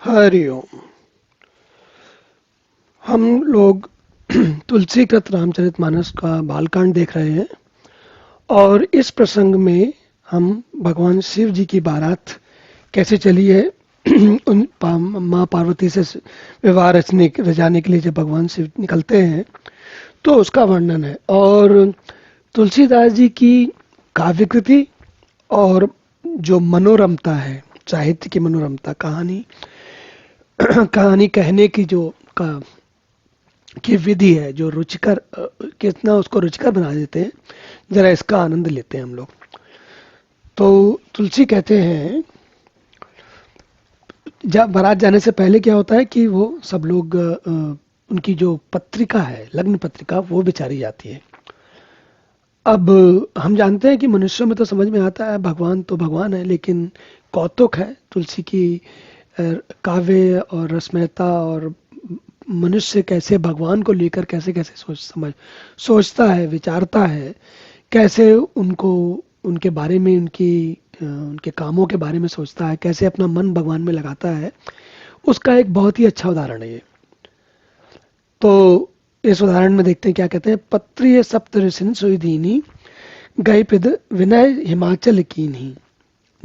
हरिओम। हम लोग तुलसीकृत रामचरितमानस का बालकांड देख रहे हैं और इस प्रसंग में हम भगवान शिव जी की बारात कैसे चली है माँ पार्वती से विवाह रचाने के लिए जब भगवान शिव निकलते हैं तो उसका वर्णन है। और तुलसीदास जी की काव्यकृति और जो मनोरमता है, साहित्य की मनोरमता, कहानी कहानी कहने की जो का की विधि है, जो रुचिकर कितना उसको रुचिकर बना देते हैं, जरा इसका आनंद लेते हैं हम लोग। तो तुलसी कहते हैं, जब बारात जाने से पहले क्या होता है कि वो सब लोग उनकी जो पत्रिका है, लग्न पत्रिका, वो बेचारी जाती है। अब हम जानते हैं कि मनुष्यों में तो समझ में आता है भगवान तो भगवान है, लेकिन कौतुक है तुलसी की काव्य और रसमयता, और मनुष्य कैसे भगवान को लेकर कैसे कैसे सोचता है, विचारता है, कैसे उनको उनके बारे में, उनके कामों के बारे में सोचता है, कैसे अपना मन भगवान में लगाता है। उसका एक बहुत ही अच्छा उदाहरण है ये। तो इस उदाहरण में देखते हैं क्या कहते हैं। पत्रिय सप्त ऋषिन सुधीनी गए पिद विनय हिमाचल कीन्ही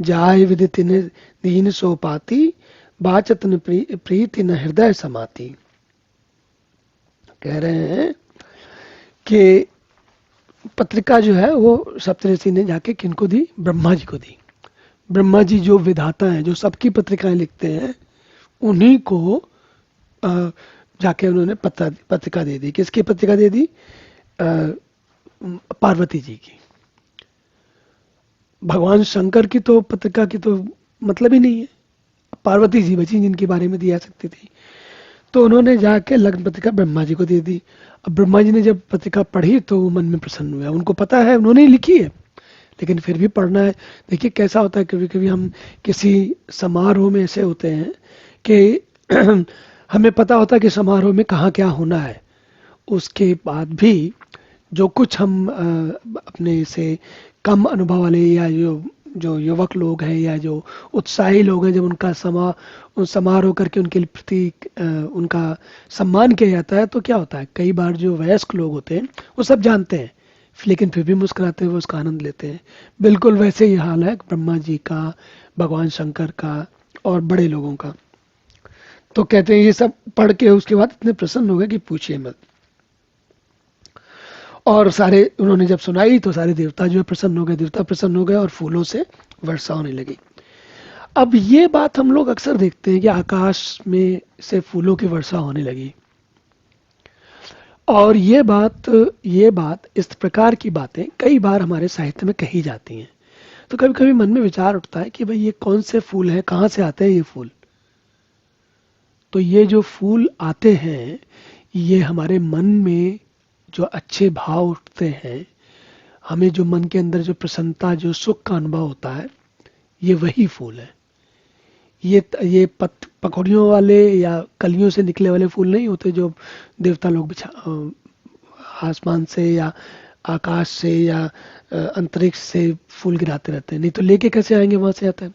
जाय विदितिन दीन सोपाती बाचतन प्रीति न हृदय समाती। कह रहे हैं कि पत्रिका जो है वो सप्तऋषि ने जाके किनको दी? ब्रह्मा जी को दी। ब्रह्मा जी जो विधाता हैं, जो सबकी पत्रिकाएं लिखते हैं, उन्हीं को जाके उन्होंने पत्रिका दे दी। किसकी पत्रिका दे दी? पार्वती जी की। भगवान शंकर की तो पत्रिका की तो मतलब ही नहीं है, पार्वती जी बची जिनके बारे में दिया सकती थी। तो उन्होंने जाके लग्न पत्रिका ब्रह्मा जी को दे दी। अब ब्रह्मा जी ने जब पत्रिका पढ़ी तो वो मन में प्रसन्न हुआ। उनको पता है, उन्होंने ही लिखी है, लेकिन फिर भी पढ़ना है। देखिए कैसा होता है, कभी कभी हम किसी समारोह में ऐसे होते हैं कि हमें पता होता है कि समारोह में कहाँ क्या होना है, उसके बाद भी जो कुछ हम अपने से कम अनुभव वाले, या जो जो युवक लोग हैं, या जो उत्साही लोग हैं, जब उनका समारोह करके उनके प्रति उनका सम्मान किया जाता है, तो क्या होता है, कई बार जो वयस्क लोग होते हैं वो सब जानते हैं, लेकिन फिर भी मुस्कुराते हुए उसका आनंद लेते हैं। बिल्कुल वैसे ही हाल है ब्रह्मा जी का, भगवान शंकर का और बड़े लोगों का। तो कहते हैं ये सब पढ़ के उसके बाद इतने प्रसन्न हो गए कि पूछिए मत। और सारे उन्होंने जब सुनाई तो सारे देवता जो है प्रसन्न हो गए, देवता प्रसन्न हो गए और फूलों से वर्षा होने लगी। अब ये बात हम लोग अक्सर देखते हैं कि आकाश में से फूलों की वर्षा होने लगी। और ये बात इस प्रकार की बातें कई बार हमारे साहित्य में कही जाती हैं। तो कभी कभी मन में विचार उठता है कि भाई ये कौन से फूल हैं, कहाँ से आते हैं ये फूल? तो ये जो फूल आते हैं, ये हमारे मन में जो अच्छे भाव उठते हैं, हमें जो मन के अंदर जो प्रसन्नता, जो सुख का अनुभव होता है, ये वही फूल है। ये पकौड़ियों वाले या कलियों से निकले वाले फूल नहीं होते जो देवता लोग आसमान से या आकाश से या अंतरिक्ष से फूल गिराते रहते हैं। नहीं तो लेके कैसे आएंगे, वहां से आता है।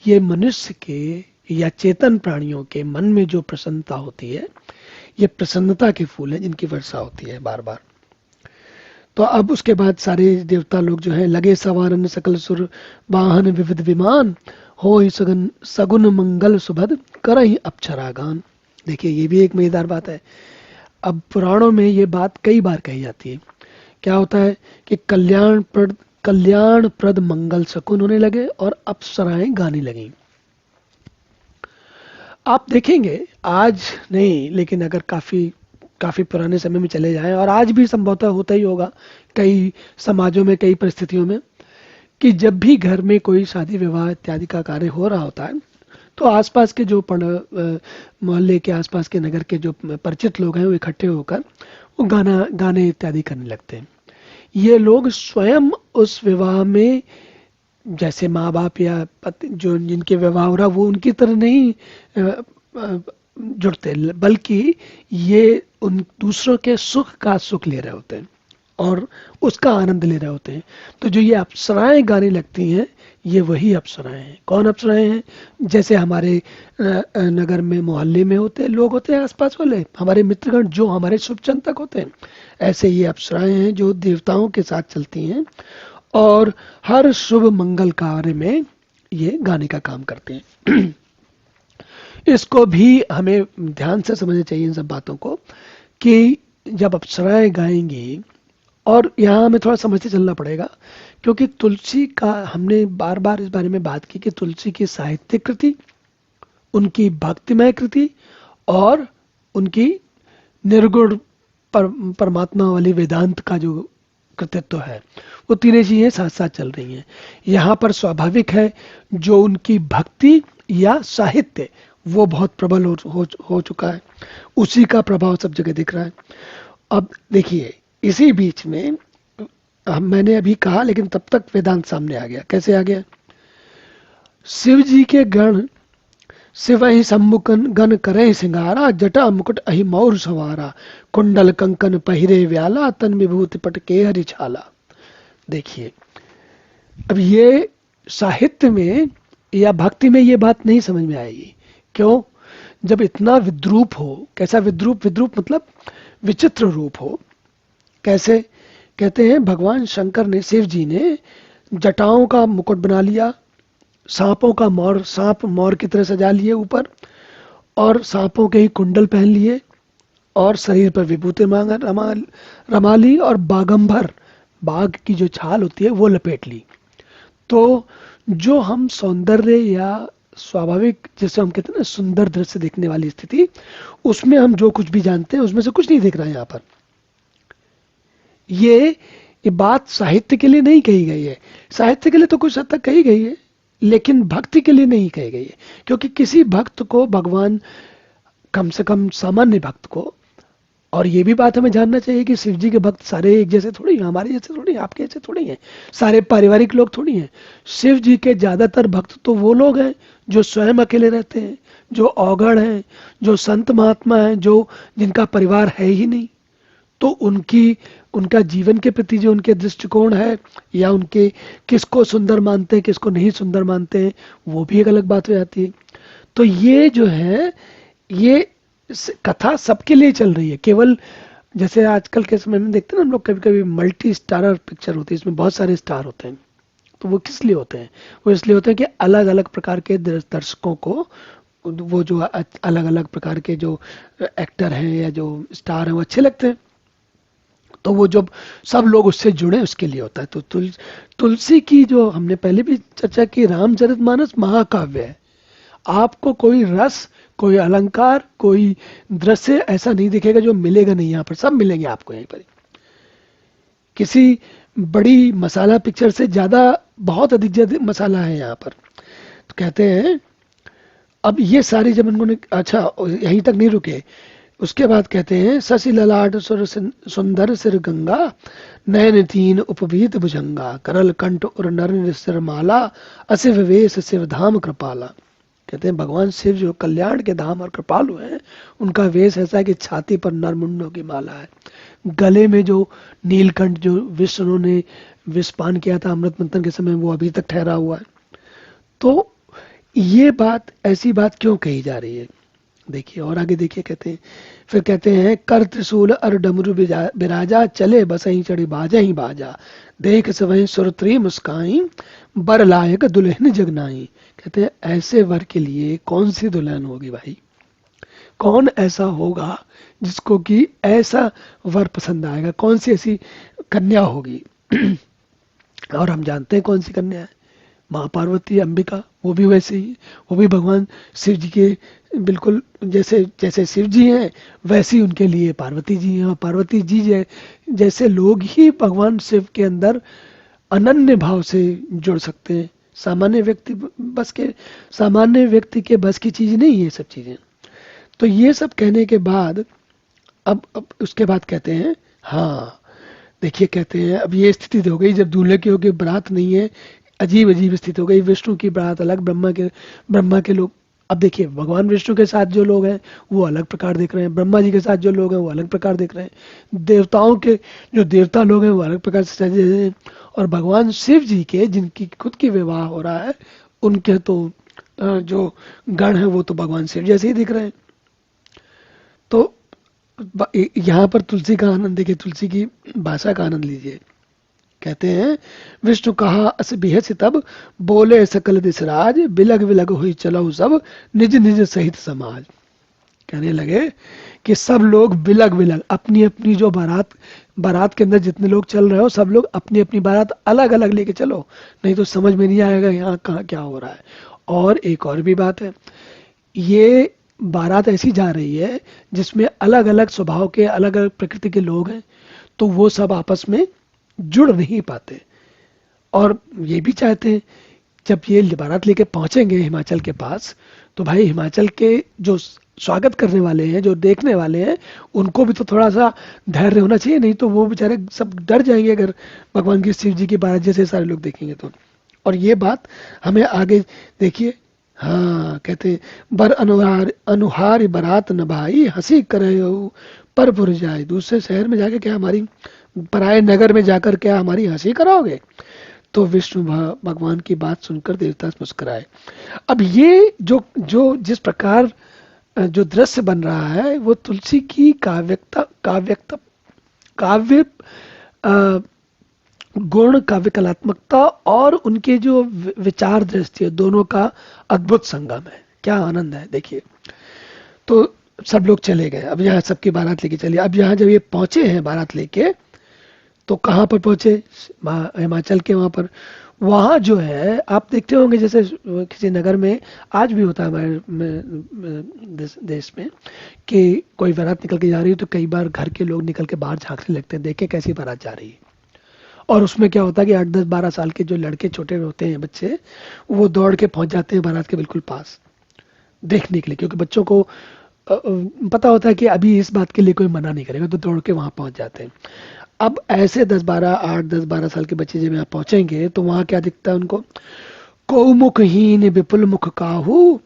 ये मनुष्य के या चेतन प्राणियों के मन में जो प्रसन्नता होती है, ये प्रसन्नता के फूल हैं जिनकी वर्षा होती है बार बार। तो अब उसके बाद सारे देवता लोग जो है लगे सवारन सकल सुर वाहन विविध विमान हो सगुन सगुन मंगल सुभद करहि अप्सरागान। देखिए ये भी एक मजेदार बात है। अब पुराणों में ये बात कई बार कही जाती है। क्या होता है कि कल्याणप्रद मंगल शकुन होने लगे और अप्सराएं गाने लगी। आप देखेंगे, आज नहीं लेकिन अगर काफी काफी पुराने समय में चले जाएं, और आज भी संभवतः होता ही होगा कई समाजों में, कई परिस्थितियों में, कि जब भी घर में कोई शादी विवाह इत्यादि का कार्य हो रहा होता है, तो आसपास के जो मोहल्ले के आसपास के नगर के जो परिचित लोग हैं वो इकट्ठे होकर वो गाने इत्यादि करने लगते हैं। ये लोग स्वयं उस विवाह में, जैसे माँ बाप या पति जो जिनके विवाह हो रहा, वो उनकी तरह नहीं जुड़ते, बल्कि ये उन दूसरों के सुख का सुख ले रहे होते हैं। और उसका आनंद ले रहे होते हैं। तो जो ये अप्सराएं गाने लगती हैं, ये वही अप्सराएं हैं। कौन अप्सराएं हैं? जैसे हमारे नगर में मोहल्ले में होते हैं लोग, होते हैं आसपास वाले हमारे मित्रगण जो हमारे शुभचिंतक होते हैं, ऐसे ये अप्सराएं हैं जो देवताओं के साथ चलती हैं और हर शुभ मंगल कार्य में ये गाने का काम करते हैं। इसको भी हमें ध्यान से समझना चाहिए इन सब बातों को, कि जब अप्सराएं गाएंगी, और यहाँ हमें थोड़ा समझते चलना पड़ेगा, क्योंकि तुलसी का हमने बार बार इस बारे में बात की कि तुलसी की साहित्यिक कृति, उनकी भक्तिमय कृति और उनकी निर्गुण परमात्मा वाली वेदांत का जो कृतित्व है, वो तीनों चीजें साथ साथ चल रही हैं। यहाँ पर स्वाभाविक है जो उनकी भक्ति या साहित्य वो बहुत प्रबल हो चुका है, उसी का प्रभाव सब जगह दिख रहा है। अब देखिए इसी बीच में मैंने अभी कहा, लेकिन तब तक वेदांत सामने आ गया। कैसे आ गया? शिव जी के गण शिव ही सम्मुखन गण करे सिंगारा, जटा मुकुट अहि मौर सवारा, कुंडल कंकन पहिरे व्याला, तन विभूति पट के हरि छाला। देखिए अब ये साहित्य में या भक्ति में ये बात नहीं समझ में आएगी। क्यों? जब इतना विद्रूप हो। कैसा विद्रूप? विद्रूप मतलब विचित्र रूप हो। कैसे? कहते हैं भगवान शंकर ने, शिव जी ने जटाओं का मुकुट बना लिया, सांपों का सांप मोर की तरह सजा लिए ऊपर, और सांपों के ही कुंडल पहन लिए, और शरीर पर विभूति रमा ली, और बागंबर बाघ की जो छाल होती है वो लपेट ली। तो जो हम सौंदर्य या स्वाभाविक, जैसे हम कहते हैं ना सुंदर दृश्य देखने वाली स्थिति, उसमें हम जो कुछ भी जानते हैं उसमें से कुछ नहीं दिख रहा है यहाँ पर। ये बात साहित्य के लिए नहीं कही गई है। साहित्य के लिए तो कुछ हद तक कही गई है, लेकिन भक्ति के लिए नहीं कही गई है। क्योंकि किसी भक्त को भगवान, कम से कम सामान्य भक्त को, और ये भी बात हमें जानना चाहिए कि शिव जी के भक्त सारे एक जैसे थोड़ी हैं, हमारे जैसे थोड़ी हैं, आपके जैसे थोड़ी हैं, सारे पारिवारिक लोग थोड़ी हैं। शिव जी के ज्यादातर भक्त तो वो लोग हैं जो स्वयं अकेले रहते हैं, जो अवगढ़ हैं, जो संत महात्मा हैं, जो जिनका परिवार है ही नहीं। तो उनका जीवन के प्रति जो उनके दृष्टिकोण है, या उनके किसको सुंदर मानते हैं किसको नहीं सुंदर मानते हैं, वो भी एक अलग बात हो जाती है। तो ये जो है, ये कथा सबके लिए चल रही है। केवल जैसे आजकल के समय में देखते हैं ना हम लोग, कभी कभी मल्टी स्टारर पिक्चर होती है, इसमें बहुत सारे स्टार होते हैं। तो वो किस लिए होते हैं? वो इसलिए होते हैं कि अलग अलग प्रकार के दर्शकों को, वो जो अलग अलग प्रकार के जो एक्टर हैं या जो स्टार हैं वो अच्छे लगते हैं। तो वो जब सब लोग उससे जुड़े उसके लिए होता है। तो तुलसी की जो हमने पहले भी चर्चा की, रामचरितमानस महाकाव्य है। आपको कोई रस, कोई अलंकार, कोई दृश्य ऐसा नहीं दिखेगा जो मिलेगा नहीं। यहाँ पर सब मिलेंगे आपको यहीं पर। किसी बड़ी मसाला पिक्चर से ज्यादा, बहुत अधिक मसाला है यहाँ पर। तो कहते हैं अब ये सारी जब उन्होंने, अच्छा यहीं तक नहीं रुके, उसके बाद कहते हैं शशि ललाट सुर सुंदर सिर गंगा, नयन तीन उपवीत भुजंगा, करल कंठ और नर सिर माला, अशिव वेश शिव धाम कृपाला। कहते हैं भगवान शिव जो कल्याण के धाम और कृपालु हैं, उनका वेश ऐसा है कि छाती पर नरमुंडों की माला है, गले में जो नीलकंठ, जो विष उन्होंने विषपान किया था अमृत मंथन के समय, वो अभी तक ठहरा हुआ है। तो ये बात, ऐसी बात क्यों कही जा रही है? देखिए और आगे देखिए, कहते हैं फिर कहते हैं कर त्रिशूल अर डमरू बिराजा, चले बसही चढ़ी बाजा ही बाजा, देख सवही सुरत्री मुस्काई, बर लायक दुल्हन जगनाई। कहते हैं ऐसे वर के लिए कौन सी दुल्हन होगी भाई? कौन ऐसा होगा जिसको कि ऐसा वर पसंद आएगा? कौन सी ऐसी कन्या होगी? और हम जानते हैं कौन सी कन्या है, माँ पार्वती, अंबिका। वो भी वैसे ही, वो भी भगवान शिव जी के बिल्कुल जैसे, जैसे शिव जी हैं वैसे ही उनके लिए पार्वती जी हैं। और पार्वती जी जैसे लोग ही भगवान शिव के अंदर अनन्य भाव से जुड़ सकते हैं। सामान्य व्यक्ति के बस की चीज नहीं है ये सब चीजें। तो ये सब कहने के बाद अब उसके बाद कहते हैं, हाँ देखिए, कहते हैं अब ये स्थिति हो गई जब दूल्हे की होगी बारात नहीं है, अजीब अजीब स्थिति हो गई। विष्णु की बारात अलग, ब्रह्मा के लोग अब देखिए, भगवान विष्णु के साथ जो लोग हैं वो अलग प्रकार देख रहे हैं, ब्रह्मा जी के साथ जो लोग हैं वो अलग प्रकार देख रहे हैं, देवताओं के जो देवता लोग हैं वो अलग प्रकार से सजे हैं, और भगवान शिव जी के जिनकी खुद की विवाह हो रहा है उनके तो जो गण है वो तो भगवान शिव जैसे ही दिख रहे हैं। तो यहाँ पर तुलसी का आनंद देखिए, तुलसी की भाषा का आनंद लीजिए। कहते हैं, विष्णु कहा अस बिहस तब, बोले सकल दिसराज, बिलग बिलग हुई चलो सब, निज निज सहित समाज। कहने लगे कि सब लोग बिलग बिलग अपनी अपनी जो बारात, बारात के अंदर जितने लोग चल रहे हो सब लोग अपनी अपनी बारात अलग अलग लेके चलो, नहीं तो समझ में नहीं आएगा यहाँ कहाँ क्या हो रहा है। और एक और भी बात है, ये बारात ऐसी जा रही है जिसमें अलग अलग स्वभाव के अलग अलग प्रकृति के लोग हैं, तो वो सब आपस में जुड़ नहीं पाते, और ये भी चाहते हैं जब ये बारात लेके पहुंचेंगे हिमाचल के पास, तो भाई हिमाचल के जो स्वागत करने वाले हैं, जो देखने वाले हैं, उनको भी तो थोड़ा सा धैर्य होना चाहिए, नहीं तो वो बेचारे सब डर जाएंगे अगर भगवान की शिव जी की बारात जैसे सारे लोग देखेंगे तो। और ये बात हमें आगे देखिए, हाँ कहते, बर अनुहार अनुहार बारात न भाई, हंसी करे परपुर जाए। दूसरे शहर में जाके क्या हमारी, पराये नगर में जाकर क्या हमारी हंसी कराओगे? तो विष्णु भगवान की बात सुनकर देवता मुस्कुराए। अब ये जो जो जिस प्रकार जो दृश्य बन रहा है वो तुलसी की काव्य अ, गुण, काव्य कलात्मकता और उनके जो विचार दृष्टि, दोनों का अद्भुत संगम है। क्या आनंद है देखिए। तो सब लोग चले गए, अब यहाँ सबकी बारात लेके चलिए। अब यहाँ जब ये पहुंचे हैं बारात लेके, तो कहाँ पर पहुंचे? हिमाचल के वहां पर। वहां जो है आप देखते होंगे, जैसे किसी नगर में आज भी होता है हमारे देश में, कि कोई बारात निकल के जा रही है तो कई बार घर के लोग निकल के बाहर झांकने लगते हैं, देखे कैसी बारात जा रही है। और उसमें क्या होता है कि 8 10 12 साल के जो लड़के छोटे होते हैं बच्चे, वो दौड़ के पहुंच जाते हैं बारात के बिल्कुल पास देखने के लिए, क्योंकि बच्चों को पता होता है कि अभी इस बात के लिए कोई मना नहीं करेगा, तो दौड़ के वहां पहुंच जाते हैं। अब ऐसे 8 10 12 साल के बच्चे जब यहाँ पहुंचेंगे तो वहां क्या दिखता है उनको? कौमुखहीन विपुल मुख काहू,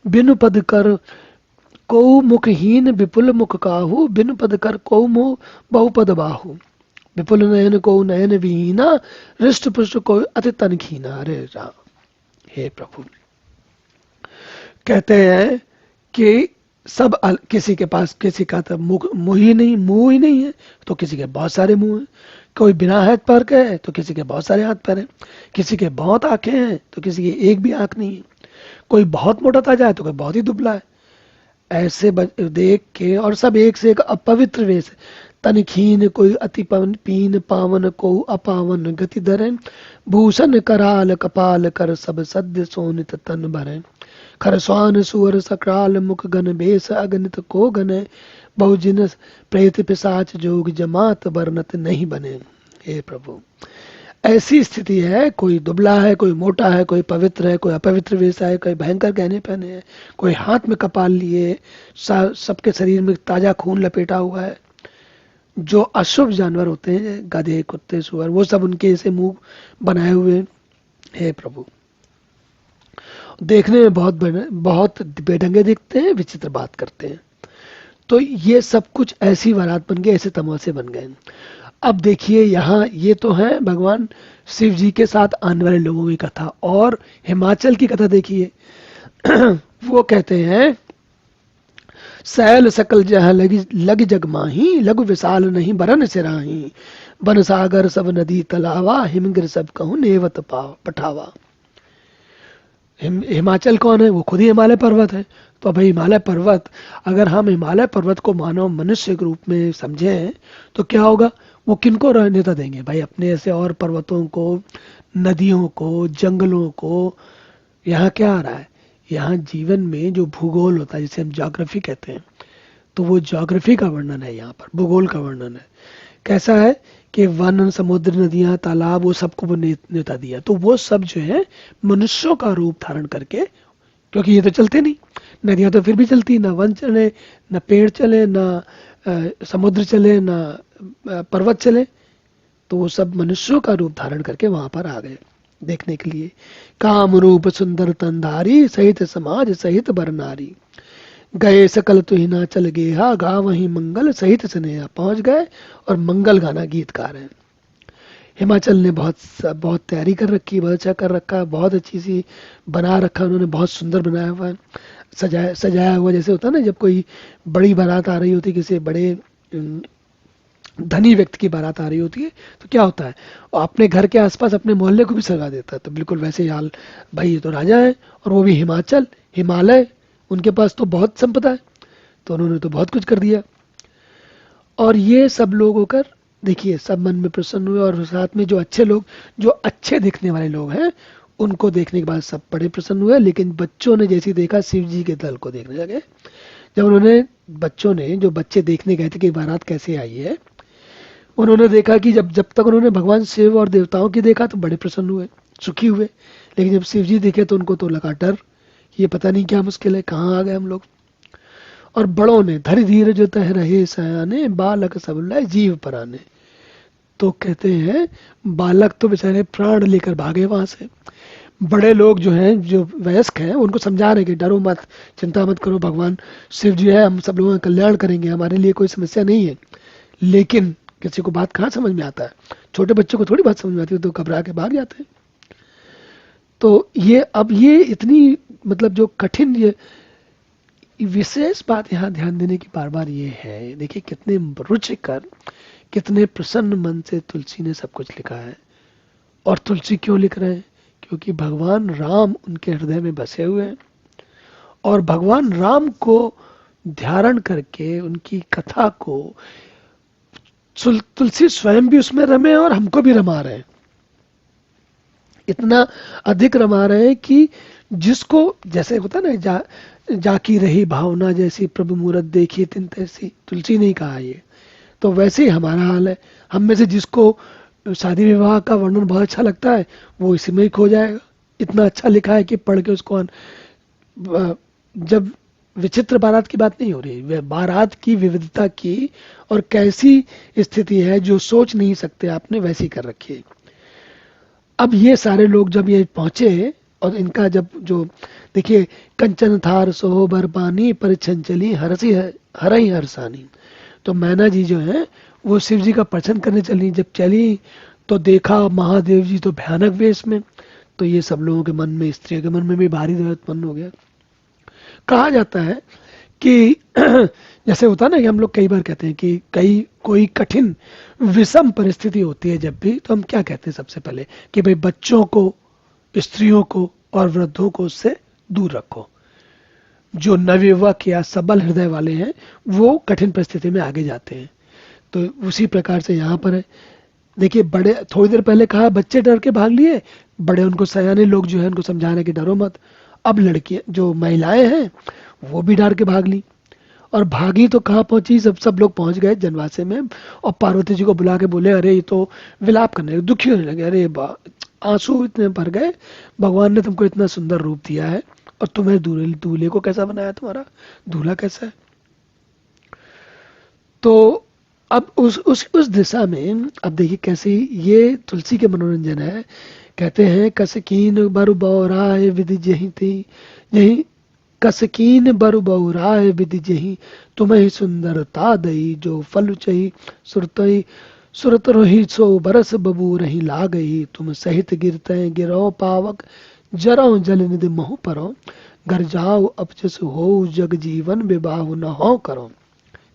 बिनु पद कर कौमुखहीन विपुल मुख काहू, बिनु पद कर कौमु बहुपद बाहू, विपुल नयन को नयन विहीना, हृष्ट पुष्ट को अति तनखीना। अरे राम, हे प्रभु। कहते हैं कि सब किसी के पास, किसी का तो मुंह ही नहीं है, तो किसी के बहुत सारे मुंह हैं। कोई बिना हाथ पैर के है तो किसी के बहुत सारे हाथ पैर हैं। किसी के बहुत आंखें हैं तो किसी की एक भी आंख नहीं है। कोई बहुत मोटा ताजा है तो कोई बहुत ही दुबला है। ऐसे देख के, और सब एक से एक अपवित्र वेश, तनखीन कोई अति पीन, पावन को अपावन गति धरे, भूषण कराल कपाल कर सब सद्य सोनित तन भरे, खरस्वान सुअर सकाल मुख गण बेस अगणित को गने, बहुजिन प्रेत पिशाच जोग जमात वर्णत नहीं बने। हे प्रभु, ऐसी स्थिति है, कोई दुबला है, कोई मोटा है, कोई पवित्र है, कोई अपवित्र वेश है, कोई भयंकर गहने पहने हैं, कोई हाथ में कपाल लिए, सबके शरीर में ताजा खून लपेटा हुआ है। जो अशुभ जानवर होते हैं, गधे कुत्ते सुअर, वो सब उनके ऐसे मुंह बनाए हुए। हे प्रभु, देखने में बहुत बेढंगे दिखते हैं, विचित्र बात करते हैं। तो ये सब कुछ ऐसी बारात बन गए, ऐसे तमाशे बन गए। अब देखिए यहाँ, ये तो है भगवान शिव जी के साथ आने वाले लोगों की कथा, और हिमाचल की कथा देखिए। वो कहते हैं, सैल सकल जह लग जग माही, लघु विशाल नहीं बरन सिराही, बन सागर सब नदी तलावा, हिमगिर सब कहूं नेवत पठावा। हिमाचल कौन है? वो खुद ही हिमालय पर्वत है। तो भाई हिमालय पर्वत, अगर हम हिमालय पर्वत को मानव मनुष्य के रूप में समझें तो क्या होगा? वो किनको नेता देंगे भाई? अपने ऐसे और पर्वतों को, नदियों को, जंगलों को। यहाँ क्या आ रहा है? यहाँ जीवन में जो भूगोल होता है, जिसे हम ज्योग्राफी कहते हैं, तो वो ज्योग्राफी का वर्णन है, यहाँ पर भूगोल का वर्णन है। कैसा है कि वन, समुद्र, नदियां, तालाब, वो सबको वो नेता दिया। तो वो सब जो है मनुष्यों का रूप धारण करके, क्योंकि ये तो चलते नहीं, नदियां तो फिर भी चलती, ना वन चले, ना पेड़ चले, ना समुद्र चले, ना पर्वत चले, तो वो सब मनुष्यों का रूप धारण करके वहां पर आ गए। देखने के लिए। काम रूप सुंदर तंधारी, सहित समाज सहित बर नारी। गए सकल तो ही ना चल गेहा, गा वहीं मंगल सहित स्नेहा। पहुंच गए और मंगल गाना गीतकार है। हिमाचल ने बहुत बहुत तैयारी कर रखी, बहुत अच्छा कर रखा, बहुत अच्छी सी बना रखा उन्होंने, बहुत सुंदर बनाया हुआ है, सजाया सजाया हुआ। जैसे होता है ना, जब कोई बड़ी बारात आ रही होती है, किसी बड़े अम, धनी व्यक्ति की बारात आ रही होती है, तो क्या होता है, वो अपने घर के आसपास अपने मोहल्ले को भी सजा देता है। तो बिल्कुल वैसे ही हाल, भाई ये तो राजा है, और वो भी हिमाचल, हिमालय, उनके पास तो बहुत संपदा है, तो उन्होंने तो बहुत कुछ कर दिया। और ये सब लोग होकर, देखिए, सब मन में प्रसन्न हुए, और साथ में जो अच्छे लोग, जो अच्छे दिखने वाले लोग हैं, उनको देखने के बाद सब बड़े प्रसन्न हुए। लेकिन बच्चों ने जैसे ही देखा शिव जी के दल को देखने लगे, जब उन्होंने, बच्चों ने, जो बच्चे देखने गए थे कि बारात कैसे आई है, उन्होंने देखा कि जब जब तक उन्होंने भगवान शिव और देवताओं की देखा तो बड़े प्रसन्न हुए, सुखी हुए। लेकिन जब शिव जी दिखे तो उनको तो लगा डर, ये पता नहीं क्या मुश्किल है, कहाँ आ गए हम लोग। और बड़ों ने धरि धीरे जो तह रहे सयाने, बालक सब लय जीव पराने। तो कहते हैं बालक तो बेचारे प्राण लेकर भागे वहां से। बड़े लोग जो हैं, जो वयस्क हैं, उनको समझा रहे कि डरो मत, चिंता मत करो, भगवान शिव जी है, हम सब लोगों का कल्याण करेंगे, हमारे लिए कोई समस्या नहीं है। लेकिन किसी को बात कहाँ समझ में आता है, छोटे बच्चों को थोड़ी बात समझ में आती है, तो घबरा के भाग जाते हैं। तो ये, अब ये इतनी, मतलब जो कठिन, ये विशेष बात यहाँ ध्यान देने की बार बार ये है, देखिए कितने रुचिकर, कितने प्रसन्न मन से तुलसी ने सब कुछ लिखा है। और तुलसी क्यों लिख रहे हैं? क्योंकि भगवान राम उनके हृदय में बसे हुए हैं, और भगवान राम को ध्यान करके उनकी कथा को तुलसी स्वयं भी उसमें रमे और हमको भी रमा रहे हैं। इतना अधिक रमा रहे हैं कि जिसको, जैसे होता ना, जाकी रही भावना जैसी, प्रभु मूरत देखी तिन तैसी, तुलसी ने कहा ये। तो वैसे ही हमारा हाल है। हम में से जिसको शादी विवाह का वर्णन बहुत अच्छा लगता है, वो इसी में ही खो जाएगा। इतना अच्छा लिखा है कि पढ़ के उसको जब, विचित्र बारात की बात नहीं हो रही, वे बारात की विविधता की, और कैसी स्थिति है जो सोच नहीं सकते आपने, वैसी कर रखी है। अब ये सारे लोग जब ये पहुंचे, और इनका जब जो, देखिए, कंचन थार सोबर पानी, परिछन चली हरसी हरई हरसानी। तो मैना जी जो है, वो शिव जी का प्रचन करने चली। जब चली तो देखा महादेव जी तो भयानक वेश में। तो ये सब लोगों के मन में, स्त्रियों के मन में भी भारी द्वैत उत्पन्न हो गया। कहा जाता है कि जैसे होता है ना, कि हम लोग कई बार कहते हैं कि कोई कठिन विषम परिस्थिति होती है जब भी, तो हम क्या कहते हैं सबसे पहले, कि भाई बच्चों को, स्त्रियों को और वृद्धों को उससे दूर रखो। जो नवयुवक या सबल हृदय वाले हैं, वो कठिन परिस्थिति में आगे जाते हैं। तो उसी प्रकार से यहाँ पर है। देखिए, बड़े, थोड़ी देर पहले कहा बच्चे डर के भाग लिए, बड़े उनको, सयाने लोग जो है उनको समझा रहे कि डरो मत। अब लड़कियां, जो महिलाएं हैं, वो भी डर के भाग ली। और भागी तो कहाँ पहुंची, सब लोग पहुंच गए जनवासे में, और पार्वती जी को बुला के बोले, अरे ये तो विलाप करने लगे, दुखी होने लगे, अरे आंसू इतने भर गए, भगवान ने तुमको इतना सुंदर रूप दिया है, और तुम्हें दूल्हे को कैसा बनाया, तुम्हारा दूल्हा कैसा है। तो अब उस दिशा में, अब देखिए कैसे ये तुलसी के मनोरंजन है। कहते हैं कसकीन बरु बौराय विधि जही थी, यही कसकीन बरु बौराय विधि जही, तुम्हें सुंदरता दई जो फल चही, सुरतई सुरत रोही सो बरस बबू रही ला गई, तुम सहित गिरते गिरो पावक, जरो जल निधि मोह परो, घर जाओ अपजस हो जग जीवन विवाह न हो करो।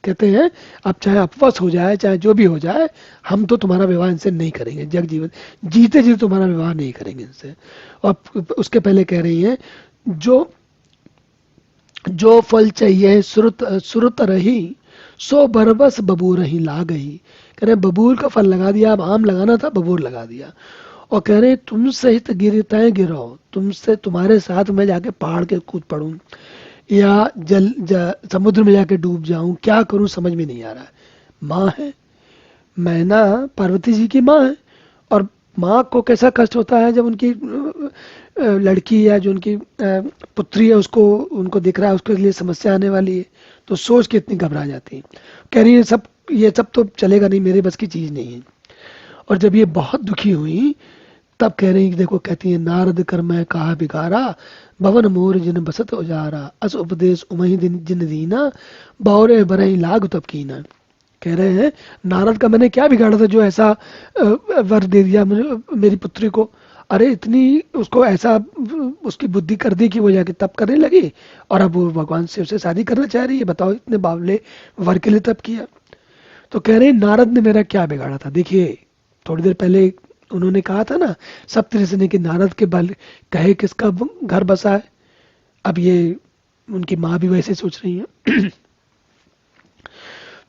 कहते हैं अब चाहे अपवस हो जाए, चाहे जो भी हो जाए, हम तो तुम्हारा विवाह इनसे नहीं करेंगे, जग जीवन जीते जी तुम्हारा विवाह नहीं करेंगे इनसे। और उसके पहले कह रही है, जो जो फल चाहिए सुरत सुरत रही, सो बरबस बबूर रही ला गई। कह रहे बबूल का फल लगा दिया, अब आम लगाना था, बबूर लगा दिया। और कह रहे तुम सहित गिरते गिरो, तुमसे, तुम्हारे साथ मैं जाके पहाड़ के कूद पड़ूं, या समुद्र में जाके डूब जाऊं, क्या करूं समझ में नहीं आ रहा है। माँ है, मैना पार्वती जी की माँ है, और माँ को कैसा कष्ट होता है जब उनकी लड़की, या जो उनकी पुत्री है, उसको, उनको दिख रहा है उसके लिए समस्या आने वाली है, तो सोच के इतनी घबरा जाती है। कह रही है ये सब तो चलेगा नहीं, मेरे बस की चीज नहीं है। और जब ये बहुत दुखी हुई, तब कह रही देखो, कहती है नारद कर मैं कहा बिगारा, भवन मोर जिन बसत उजारा, अस उपदेश उमहि दिन जिन दीना, बौरे बरई लाग तब कीना। कह रहे हैं नारद का मैंने क्या बिगाड़ा था जो ऐसा वर दे दिया मेरी पुत्री को। अरे इतनी उसको ऐसा उसकी बुद्धि कर दी कि वो जाके तप करने लगी, और अब वो भगवान से उसे शादी करना चाह रही है। बताओ इतने बावले वर के लिए तप किया। तो कह रहे नारद ने मेरा क्या बिगाड़ा था। देखिए थोड़ी देर पहले उन्होंने कहा था ना सप्तऋषि ने कि नारद के बल कहे किसका घर बसा है। अब ये उनकी माँ भी वैसे सोच रही है।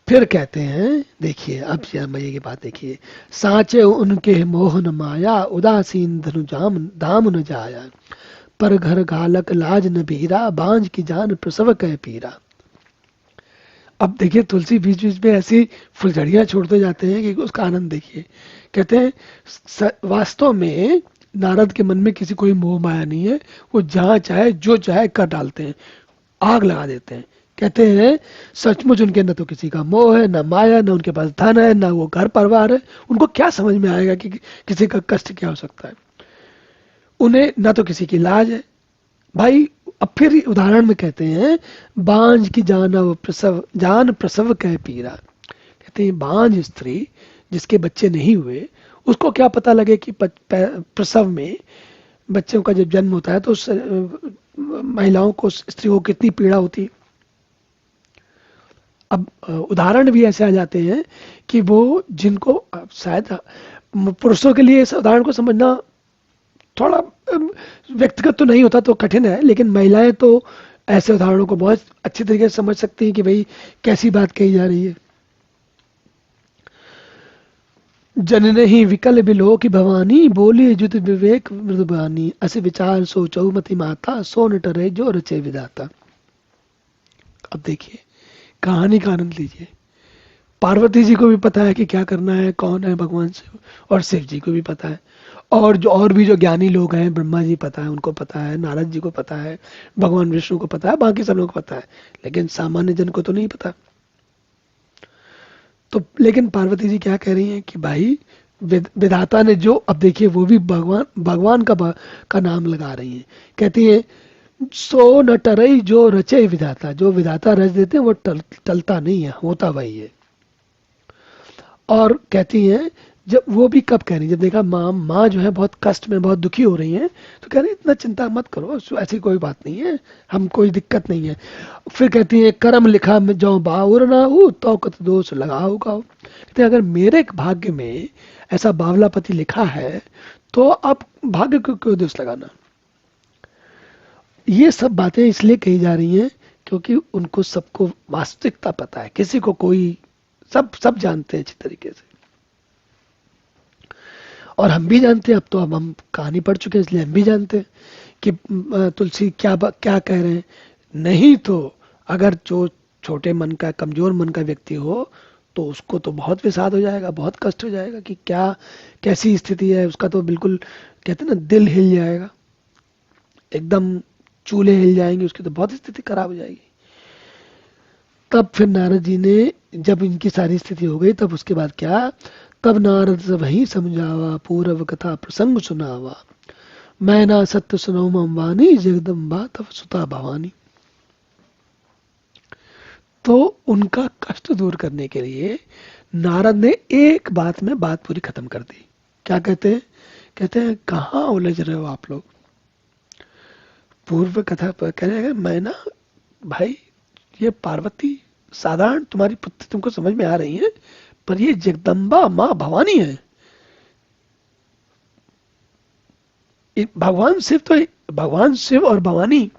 फिर कहते हैं देखिए अब मजे की बात देखिए, साचे उनके मोहन माया, उदासीन धनु जाम दाम न जाया, पर घर घालक लाज न बीरा, बांझ की जान प्रसव कह पीरा। अब देखिए तुलसी बीच बीच में ऐसी फुलझड़ियां छोड़ते जाते हैं कि उसका आनंद देखिए। कहते हैं वास्तव में नारद के मन में किसी कोई मोह माया नहीं है, वो जहां चाहे जो चाहे कर डालते हैं, आग लगा देते हैं। कहते हैं सचमुच उनके न तो किसी का मोह है, न माया, न उनके पास धन है, न वो घर परिवार है। उनको क्या समझ में आएगा कि किसी का कष्ट क्या हो सकता है। उन्हें न तो किसी की लाज है भाई। अब फिर उदाहरण में कहते हैं बांझ की जान प्रसव कह पीरा। कहते हैं बांझ स्त्री जिसके बच्चे नहीं हुए, उसको क्या पता लगे कि प्रसव में बच्चों का जब जन्म होता है तो महिलाओं को, स्त्रियों को कितनी पीड़ा होती है। अब उदाहरण भी ऐसे आ जाते हैं कि वो जिनको शायद पुरुषों के लिए इस उदाहरण को समझना थोड़ा व्यक्तिगत तो नहीं होता तो कठिन है, लेकिन महिलाएं तो ऐसे उदाहरणों को बहुत अच्छी तरीके से समझ सकती हैं कि भाई कैसी बात कही जा रही है। जनने ही विकल बिलो की भवानी, बोली जुत विवेक मृदुबानी, अस विचार सोचो मति माता, सो न टरे जो रचे विधाता। अब देखिए कहानी का आनंद लीजिए। पार्वती जी को भी पता है कि क्या करना है, कौन है भगवान शिव, और शिव जी को भी पता है, और भी जो ज्ञानी लोग हैं, ब्रह्मा जी पता है, उनको पता है, नारद जी को पता है, भगवान विष्णु को पता है, बाकी सब लोग को पता है, लेकिन सामान्य जन को तो नहीं पता। तो लेकिन पार्वती जी क्या कह रही हैं कि भाई विधाता ने जो, अब देखिए वो भी भगवान का नाम लगा रही हैं। कहती है सो न टरई जो रचे विधाता, जो विधाता रच देते हैं वो टलता नहीं है, होता वही है। और कहती हैं जब वो भी कब कह रही, जब देखा माँ जो है बहुत कष्ट में, बहुत दुखी हो रही है, तो कह रही इतना चिंता मत करो, ऐसी कोई बात नहीं है, हम कोई दिक्कत नहीं है। फिर कहती है कर्म लिखा में जो बाउर ना हो तो कत दोष लगाओ गाओ। कहते हैं अगर मेरे भाग्य में ऐसा बावला पति लिखा है तो अब भाग्य को क्यों दोष लगाना। ये सब बातें इसलिए कही जा रही हैं क्योंकि उनको सबको वास्तविकता पता है, किसी को कोई, सब जानते हैं अच्छी तरीके से, और हम भी जानते हैं। अब हम कहानी पढ़ चुके हैं इसलिए हम भी जानते हैं कि तुलसी क्या कह रहे हैं। नहीं तो अगर जो छोटे मन का, कमजोर मन का व्यक्ति हो तो उसको तो बहुत विषाद हो जाएगा, बहुत कष्ट हो जाएगा कि क्या कैसी स्थिति है उसका, तो बिल्कुल कहते हैं ना दिल हिल जाएगा, एकदम चूल्हे हिल जाएंगे, उसकी तो बहुत स्थिति खराब हो जाएगी। तब फिर नारद जी ने जब इनकी सारी स्थिति हो गई, तब उसके बाद क्या, तब नारद सब वही समझावा, पूर्व कथा प्रसंग सुनावा, मैं ना सत्य सुनो अम्बानी, जगदम्बा तब सुता भवानी। तो उनका कष्ट दूर करने के लिए नारद ने एक बात में बात पूरी खत्म कर दी। क्या कहते हैं, कहते हैं कहाँ उलझ रहे हो आप लोग। पूर्व कथा पर कह रहे हैं मैं ना भाई, ये पार्वती साधारण तुम्हारी पुत्री तुमको समझ में आ रही है, पर ये जगदम्बा माँ भवानी है। भगवान शिव और भवानी,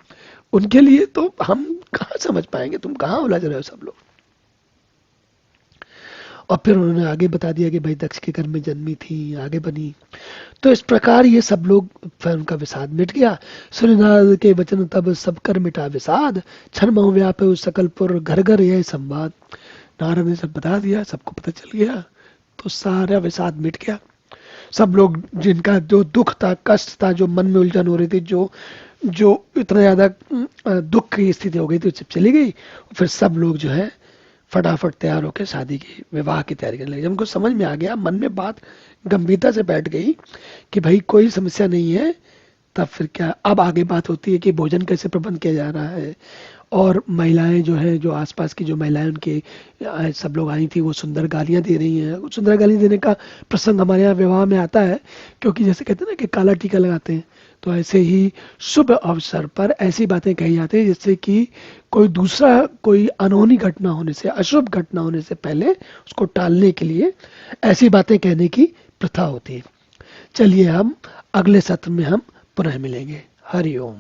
उनके लिए तो हम कहाँ समझ पाएंगे, तुम कहाँ उलझ रहे हो सब लोग। और फिर उन्होंने आगे बता दिया कि भाई दक्ष के घर में जन्मी थी, आगे बनी। तो इस प्रकार ये सब लोग, फिर उनका विषाद मिट गया। सूर्यनारायण के वचन तब सब कर मिटा विषाद, क्षण मोह व्यापे सकलपुर, घर घर यह संवाद। नारद ने सब बता दिया, सबको पता चल गया, तो सारा विषाद मिट गया। सब लोग जिनका जो दुख था, कष्ट था, जो मन में उलझन हो रही थी, जो इतना ज्यादा दुख की स्थिति हो गई थी, सब चली गई। फिर सब लोग जो है फटाफट तैयार होकर शादी की विवाह की तैयारी करने लगे। जब उनको समझ में आ गया, मन में बात गंभीरता से बैठ गई कि भाई कोई समस्या नहीं है, तब फिर क्या, अब आगे बात होती है कि भोजन कैसे प्रबंध किया जा रहा है। और महिलाएं जो है, जो आसपास की जो महिलाएं उनके सब लोग आई थी, वो सुंदर गालियां दे रही हैं। सुंदर गाली देने का प्रसंग हमारे यहाँ विवाह में आता है, क्योंकि जैसे कहते हैं ना कि काला टीका लगाते हैं, तो ऐसे ही शुभ अवसर पर ऐसी बातें कही जाती हैं जिससे कि कोई दूसरा कोई अनहोनी घटना होने से, अशुभ घटना होने से पहले उसको टालने के लिए ऐसी बातें कहने की प्रथा होती है। चलिए हम अगले सत्र में हम पुनः मिलेंगे। हरि ओम।